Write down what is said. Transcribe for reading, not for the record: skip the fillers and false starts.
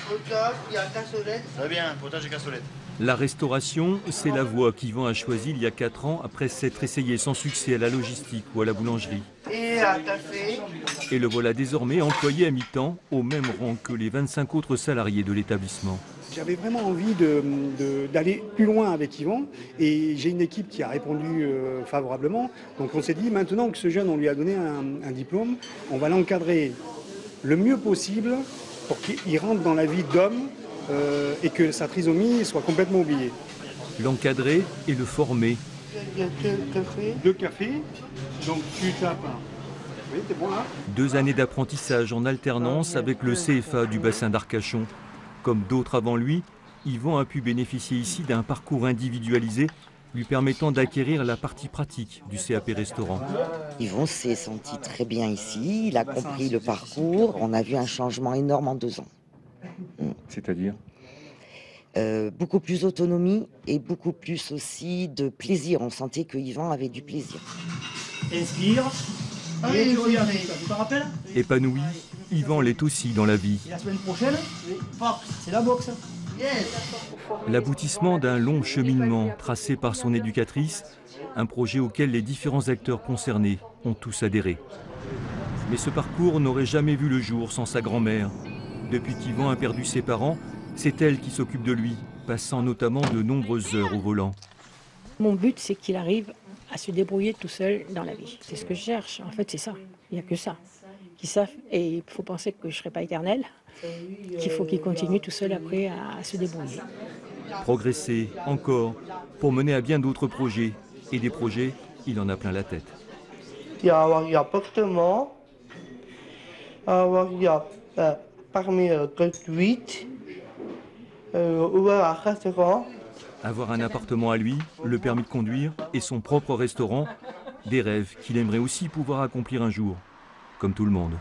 Potage, il y a cassolette. Très bien, potage et cassolette. La restauration, c'est la voie qu'Yvan a choisie il y a 4 ans après s'être essayé sans succès à la logistique ou à la boulangerie. Et un café. Et le voilà désormais employé à mi-temps au même rang que les 25 autres salariés de l'établissement. J'avais vraiment envie d'aller plus loin avec Yvan et j'ai une équipe qui a répondu favorablement. Donc on s'est dit maintenant que ce jeune, on lui a donné un diplôme, on va l'encadrer le mieux possible pour qu'il rentre dans la vie d'homme et que sa trisomie soit complètement oubliée. L'encadrer et le former. Il y a 2 cafés. 2 cafés, donc tu tapes un. Oui, t'es bon là. 2 années d'apprentissage en alternance avec le CFA du bassin d'Arcachon. Comme d'autres avant lui, Yvan a pu bénéficier ici d'un parcours individualisé lui permettant d'acquérir la partie pratique du CAP restaurant. Yvan s'est senti très bien ici, il a compris le parcours, on a vu un changement énorme en 2 ans. C'est-à-dire Beaucoup plus d'autonomie et beaucoup plus aussi de plaisir. On sentait que Yvan avait du plaisir. Inspire. Et tu reviens. Tu te rappelles? Épanoui, Yvan l'est aussi dans la vie. Et la semaine prochaine, c'est la boxe. L'aboutissement d'un long cheminement tracé par son éducatrice, un projet auquel les différents acteurs concernés ont tous adhéré. Mais ce parcours n'aurait jamais vu le jour sans sa grand-mère. Depuis qu'Yvan a perdu ses parents, c'est elle qui s'occupe de lui, passant notamment de nombreuses heures au volant. Mon but, c'est qu'il arrive à se débrouiller tout seul dans la vie. C'est ce que je cherche. En fait, c'est ça. Il n'y a que ça. Qu'ils savent, et il faut penser que je ne serai pas éternelle, qu'il faut qu'il continue tout seul après à se débrouiller. Progresser encore pour mener à bien d'autres projets. Et des projets, il en a plein la tête. Il y a un appartement. Il y a parmi 8. Ouvert un restaurant. Avoir un appartement à lui, le permis de conduire et son propre restaurant, des rêves qu'il aimerait aussi pouvoir accomplir un jour, comme tout le monde.